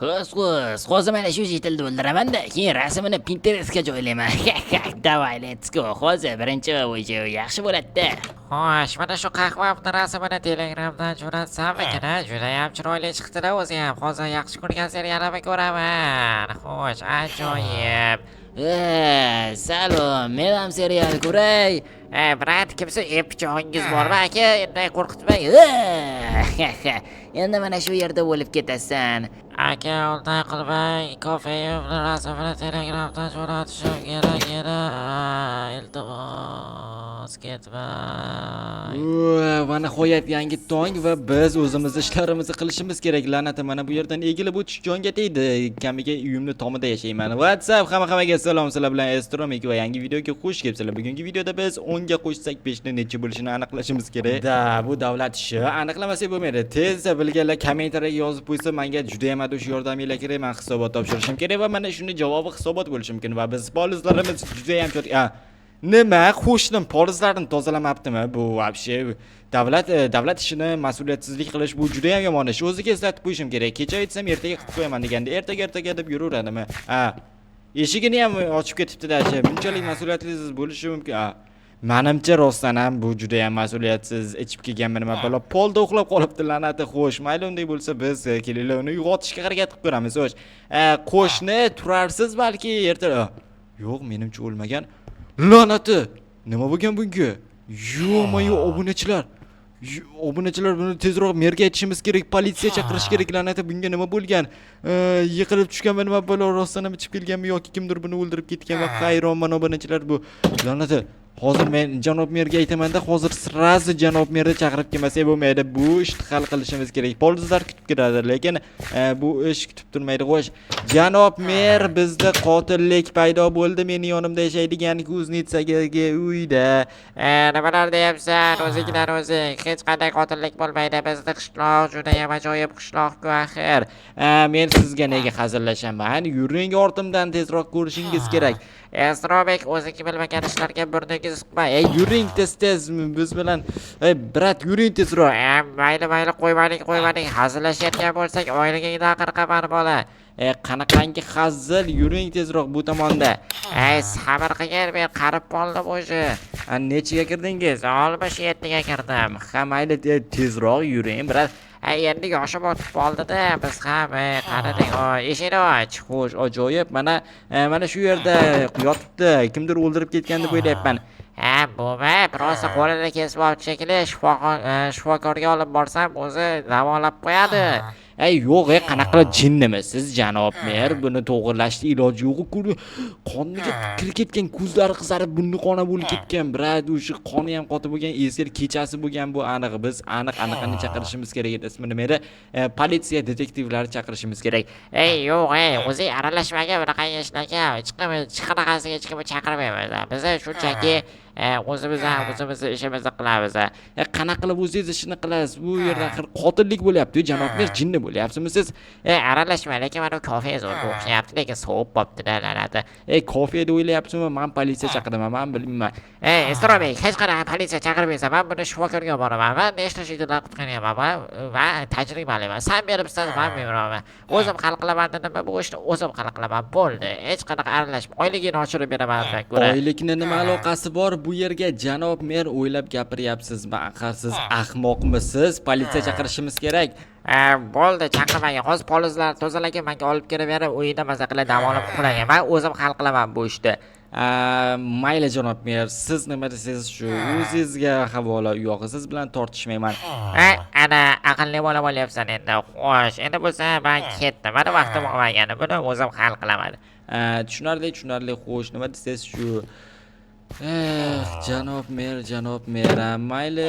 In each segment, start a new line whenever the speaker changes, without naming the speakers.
Xos, hozir mana shu shetilni o'ldiraman-da, keyin rasmini Pinterestga joylayman. Davay, let's go. Hozir birinchi o'yi yaxshi bo'ladi-da.
Xo'sh, mana shu qahvamni rasmini Telegramdan jo'natsam-ekan, juda ham chiroyli chiqdi-da o'zi ham. Hozir yaxshi ko'rgan serialni ko'raman. Xo'sh, ajoyib.
Salom, men ham serial ko'ray.
Brat, kimsa epchoningiz bormi aka? Endi qo'rqitmang.
Endi mana shu yerda o'lib ketasan.
Aka, unday qilmang. Kofeyimni rasmini Telegramdan jo'natishim kerak edi. Iltimos, ketmang.
Va nihoyat yangi tong va biz o'zimiz ishlarimizni qilishimiz kerak. La'nati mana bu yerdan egilib o'tish jonga tegdi. Kamiga uyimni tomida yashayman. WhatsApp hammaga salom, sizlar bilan Astromik va yangi videoga xush kelibsizlar. Bugungi videoda biz 10 ga qo'shsak 5 ni necha bo'lishini aniqlashimiz kerak. Da, bu davlat ishi. Aniqlamasak bo'lmaydi. Tezda bilganlar kommentariyaga yozib qo'ysa, menga juda ham o'sha yordaminglar kerak. Men hisobot topshirishim kerak va mana shuni javobi hisobot bo'lishi mumkin va biz polizlarimiz juda ham nima qo'shnim polizlarni tozalamabdimi? Bu вообще davlat ishini mas'uliyatsizlik qilish bu juda ham yomon ish. O'ziga eslatib qo'yishim kerak. Kecha aytsam ertaga qilib qo'yaman deganda, ertaga deb yuraveradimi? Eshigini ham ochib ketibdi-da, bunchalik mas'uliyatsiz bo'lishi mumkin. Menimcha rostdan ham bu juda ham mas'uliyatsiz ichib kelganmi nima balo polda uxlab qolibdi la'nati. Xo'sh, mayli unday bo'lsa biz kelinglar uni uyg'otishga harakat qilib ko'ramiz. Xo'sh, qo'shni turarsiz balki erta. Yo'q, menimcha o'lmagan. La'nati. Nima bo'lgan bunga? Yo'-mo'yo obunachilar. Obunachilar buni tezroq merga aytishimiz kerak, politsiya chaqirish kerak. La'nati, bunga nima bo'lgan? Yiqilib tushganmi nima balo, rostdan ham ichib kelganmi yoki kimdir buni o'ldirib ketgan va hayronman obunachilar bu. La'nati. Hozir men janob merga aytaman-da, hozir sirazi janob merni chaqirib kelmasak bo'lmaydi. Bu ishni hal qilishimiz kerak. Polizlar kutib keladi, lekin bu ish kutib turmaydi. Xo'sh, janob mer, bizda qotillik paydo bo'ldi. Meni yonimda yashaydigan Kuznetsadagi uyda.
Nimalar deyapsan? O'zingdan o'zing. Hech qanday qotillik bo'lmaydi. Bizning qishloq juda ham ajoyib qishloq-ku axir.
Men sizga nega hazillashaman? Yuring ortimdan, tezroq ko'rishingiz kerak.
Astrobek, o'zingiz bilmagan ishlarga burningiz suqmang.
Yuring tez biz bilan. Brat, yuring tezroq.
Mayli, qo'ymaning. Hazillashayotgan bo'lsak, oilaga qirqaman bola.
Qanaqangi hazil, yuring tezroq bu tomonda.
Sabr qilgin, men qarib qoldim o'zi.
Nechiga kirdingiz?
67 ga kirdim.
Ha, mayli tezroq yuring, brat.
Endi yoshim o'tib qoldi-da, biz ham qaradik. Eshikni och.
Xo'sh, ajoyib. Mana shu yerda yotibdi. Kimdir o'ldirib ketgan deb o'ylayapman.
Bo'ma, biroz qo'lini kesib olib shekilli shifokorga olib borsam, o'zi davolab qo'yadi.
Yo'q, qanaqa jinnimi siz janob mer? Buni to'g'rilashning iloji yo'q-ku. Qoniga kirib ketgan, ko'zlari qizarib, burni qona bo'lib ketgan. Brat, o'sha qoni ham qotib bo'lgan, esir kechasi bo'lgan bu aniq. Biz aniqani chaqirishimiz kerak edi. Ismi nima edi? Politsiya detektivlari chaqirishimiz kerak.
Yo'q, o'zi aralashmagan bunaqa ishlarga chiqanaqasiga hech kimni chaqirmaymiz. Biz shunchaki o'zimiz ishimizni qilamiz.
Qanaqa qilib o'zingiz ishini qilasiz? Bu yerda qotillik bo'lyapti, janob mer, jinni bo'lyapsizmi siz?
Aralashma, lekin mana kofe zo'r o'xshayapti, lekin sovib qopti-da la'nati.
Kofe deb o'ylayapsizmi? Men politsiya chaqiraman, men bilmayman.
Astrobek, hech qanaqa politsiya chaqirmaysan. Men buni shifokorga boraman. Men nechta shekillar qutqaryapman va tajribaliman. Sen beribsan, men beraman. O'zim hal qilaman dedim, bu ishni o'zim hal qilaman. Bo'ldi. Hech qanaqa aralashma. Oyligini oshirib beraman undan ko'ra.
Oylikni nima aloqasi bor bu yerga janob mer? O'ylab gapiryapsizmi? Axir siz ahmoqmisiz? Politsiya chaqirishimiz kerak.
Bo'ldi, chaqirmang. Hozir polizlar tozalagan, menga olib kelaverib, uyida maza qilib davolab qo'yaman. Men o'zim hal qilaman bu ishni.
Mayli janob mer, siz nima desangiz shu. O'zingizga havola, u yog'i siz bilan tortishmayman.
Ana aqlli bola bo'lyapsan endi. Xo'sh, endi bo'lsa men ketdim. Mana vaqtim olmagan. Buni o'zim hal qilaman.
Tushunarli. Xo'sh, nima desangiz shu. Janob mer, mayli,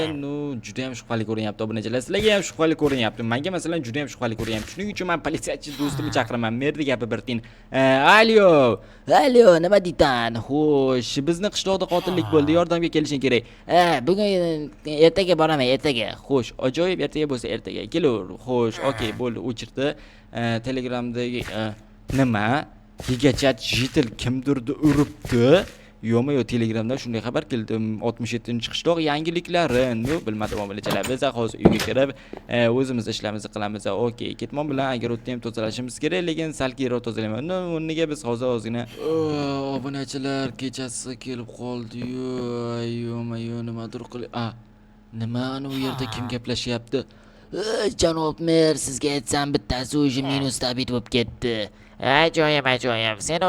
juda ham shubhali ko'rinyapti obunachilar. Sizlarga ham shubhali ko'rinyapti. Menga masalan juda ham shubhali ko'rinyapti. Shuning uchun men politsiyachi do'stimni chaqiraman. Merni gapi bir tin.
Allo, nima deysan?
Xo'sh, bizning qishloqda qotillik bo'ldi. Yordamga kelishing kerak.
Bugun ertaga boraman, ertaga.
Xo'sh, ajoyib, ertaga bo'lsa ertaga kelaver. Xo'sh, okey, bo'ldi, o'chirdi. Telegramdagi nima? Gigachat jitil kimdirni uribdi. yo'qmi yo'q telegramdan shunday xabar keldi. 67-qishloq yangiliklari. No, bilmadim obunachilar. Biz hozir uyga kirib, o'zimiz ishlarimizni qilamiz. Okey, ketmon bilan agar o'tni ham tozalashimiz kerak, lekin sal keyinroq tozalayman. O'rniga biz hozir ozgina obunachilar kechasi kelib qoldi-yu. Yo'qmi-yo'q nimadir qilib. Nima u yerda kim gaplashyapti?
Janob mer, sizga aytsam bittasi o'sha minusda bit bo'lib ketdi.
Ajoyib. Sen u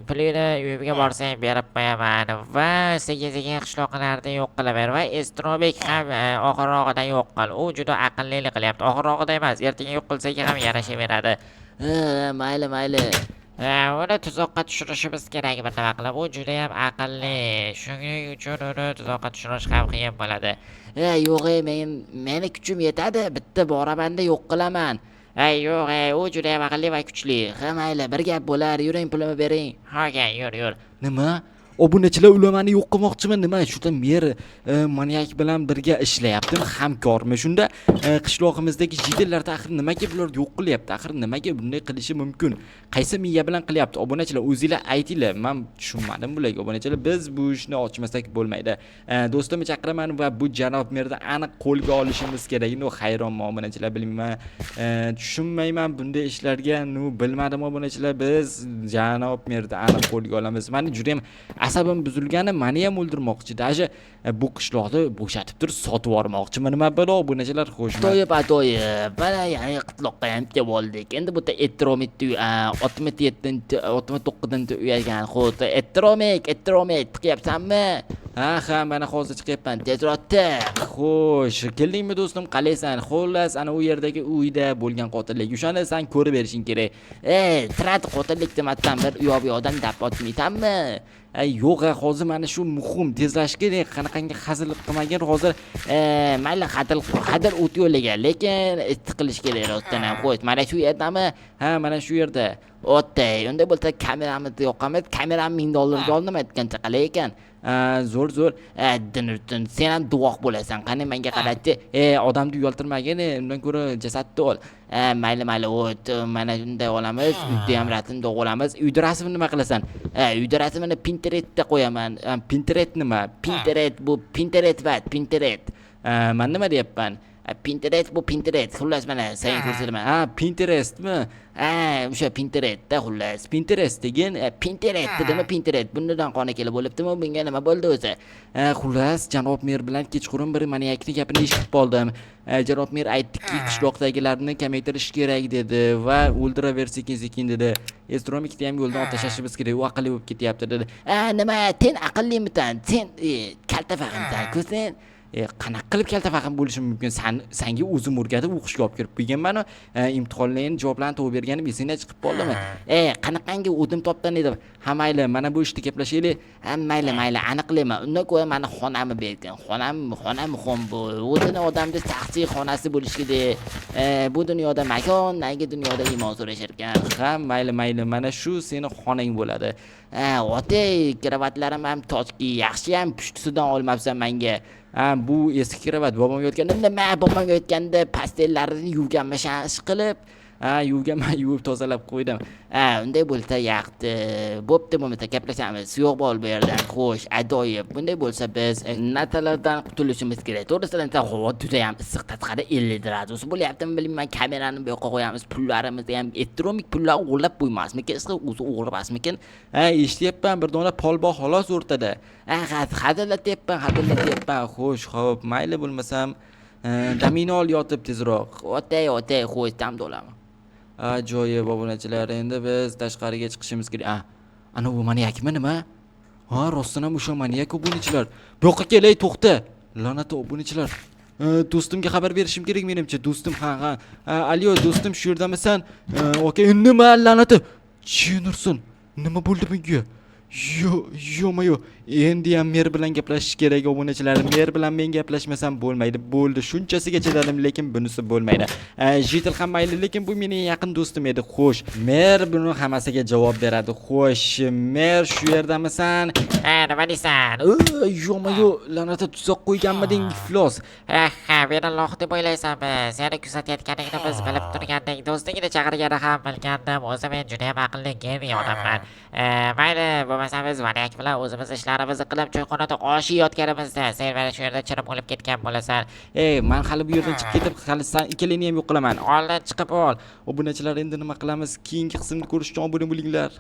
pulini uyimga borsang berib qo'yaman va sekin qishloqlarda yo'q qilaver va Estrobek ham oxirrog'ida yo'q qil. U juda aqllilik qilyapti. Oxirrog'ida emas, ertaga yo'q qilsak ham yarashaveradi.
Mayli.
Uni tuzoqqa tushirishimiz kerak bir nima qilib. U juda ham aqlli. Shuning uchun uni tuzoqqa tushirish ham qiyin bo'ladi.
Yo'q, meni kuchim yetadi. Bitta boramanda yo'q qilaman.
Yo'q, u juda ham aqlli va kuchli.
Mayli, bir gap bo'lar. Yuring, pulimni bering.
Ho'gay, yur.
Nima? Obunachilar ulamani yo'q qilmoqchiman. Nima? Shunda mer maniyak bilan birga ishlayaptimi? Hamkormi? Shunda qishloqimizdagi jitillarda axir nimaga bular yo'q qilyapti? Axir nimaga bunday qilishi mumkin? Qaysi miya bilan qilyapti? Obunachilar o'zingizlar aytinglar. Men tushunmadim bularga. Obunachilar biz bu ishni ochmasak bo'lmaydi. Do'stimni chaqiraman va bu janob merni aniq qo'lga olishimiz kerak. Hayronman obunachilar, bilmayman. Tushunmayman bunday ishlarga. Bilmadim obunachilar, biz janob merni aniq qo'lga olamiz. Meni juda ham asabim buzilgani, meni ham o'ldirmoqchi. Dashi bu qishloqni bo'shatib turib sotib yubormoqchiman. Nima bo'lo obunachilar xo'sh.
Atoyib. Mana ya'ni qitloqqa ham kelib oldik. Endi bu Etromitni 69-dan uyagan. Xo'p, Etromek chiqyapsanmi? Ha, mana hozir chiqyapman. Tezroq tiq.
Xo'sh, keldingmi do'stim? Qalaysan? Xullas, ana u yerdagi uyda bo'lgan qotillik. O'shani sen ko'rib berishing kerak.
Tirat qotillik dematdan bir uyoq-buyoqdan dab otmaysanmi?
Yo'q, hozir mana shu muhim tezlash kerak. Qanaqangi hazillik qilmagan hozir.
Mayli, qadr o't yo'llagan, lekin tiqilish kerak rostdan ham. Xo'sh, mana shu yerdami?
Ha, mana shu yerda.
O'tday. Unda bo'lsa kameramizni yoqamiz. Kameramni $1000 oldim aytgancha qalay ekan.
Zo'r.
Dinurtin, sen ham duvoq bo'lasan. Qani menga qaratdi.
Odamni uyaltirmagin, undan ko'ra jasadni ol.
Mayli, o't. Mana shunday olamiz. Uyda ham rasmni olamiz. Uyda rasmni nima qilasan? Uyda rasmini Pinterestda qo'yaman.
Pinterest nima?
Pinterest bu Pinterest.
Men nima deyapman?
Pinterest bu Pinterest. Xullas mana sen ko'rsataman.
Pinterestmi?
O'sha Pinterestda xullas.
Pinterest degan
Pinterest dedimi? Pinterest. Bundan qoni kelib bo'libdimi? Bunga nima bo'ldi o'zi?
Xullas, janob mer bilan kechqurun bir maniyakning gapini eshitib qoldim. Janob mer aytdiki, qishloqdagilarni kamaytirish kerak dedi va o'ldiraversa sekin dedi. Estromikni ham yo'ldan tashlashimiz kerak. U aqlli bo'lib ketyapti dedi.
Nima? Sen aqllimisan? Sen kalta fahmsan. Ko'rsen?
Qanaqa qilib kalta fahm bo'lishi mumkin? Senga o'zim o'rgatib o'qishga olib kirib qo'yganman. Imtihonlarning javoblarini topib berganim esingdan chiqib qoldimi?
Qanaqangi o'zim topdan edim.
Mayli, mana bu ishni gaplashaylik.
Mayli, aniqlayman. Undan ko'ra meni xonamni bergan. Xonam bu. O'zini odamga shaxsiy xonasi bo'lishi kerak. Bu dunyoda makon, nagi dunyoda iymon so'rashar ekan.
Mayli, mana shu seni xonang bo'ladi.
Otay, kravatlarim ham tochki, yaxshi ham pushtidan olmabsan menga.
Bu eski kravat bobomga yotganda
bobomga yotganda pastellarini yuvganman ish qilib.
Yuvib tozalab qo'ydim.
Unday bo'lsa yaxshi. Bo'pti, bo'lmasa gaplashamiz. Yo'q bo'l bu yerdan. Xo'sh, adoyib. Bunday bo'lsa biz natalardan qutulishimiz kerak. To'g'risidan havo juda ham issiq, tashqari 50 gradus bo'lyaptimi bilmayman. Kamerani bu yoqqa qo'yamiz. Pullarimizni ham Estromik pullar o'g'irlab qo'ymasmikin? O'zi o'g'irmasmikin?
Eshityapman, bir dona polbo xolos o'rtada.
Hadillatyapman.
Xo'p, mayli bo'lmasam damini ol yotib tezroq.
O'tay, xo'sh, damda olaman.
Ajoyib obunachilar, endi biz tashqariga chiqishimiz kerak. Ana bu maniyakmi nima? Rostdan ham o'sha maniyak obunachilar. Bu yoqqa kelay, to'xta. La'nat obunachilar. Do'stimga xabar berishim kerak menimcha. Do'stim, ha. Alyo, do'stim, shu yerdamisan? Okey, nima la'nati? Chinursin. Nima bo'ldi bunga? Yo'q. Endi ham mer bilan gaplashish kerak obunachilarim. Mer bilan men gaplashmasam bo'lmaydi. Bo'ldi. Shunchasiga chidadim, lekin bunisi bo'lmaydi. Jitil ham mayli, lekin bu mening yaqin do'stim edi. Xo'sh, mer buni hammasiga javob beradi. Xo'sh, mer shu yerdamisan?
Nima deysan?
Yo'q, la'nata tuzoq qo'yganmiding, iflos.
Men Alloh deb o'ylaysanmi? Seni kuzatayotganingni biz bilib turgandik. Do'stingni chaqirgani ham bilgandim. O'zi men juda ham aqlli geniy odamman. Mayli, bo'lmasa biz Valyak bilan o'zimiz ishlarimizni qilib choyxonada osh yeyotganimizda sen mana shu yerda chirib olib ketgan bo'lasan.
Ey, men hali bu yerdan chiqib ketib, hali san ikkalini ham yo'q qilaman.
Oldin chiqib ol.
Obunachilar, endi nima qilamiz? Keyingi qismni ko'rish uchun obuna bo'linglar.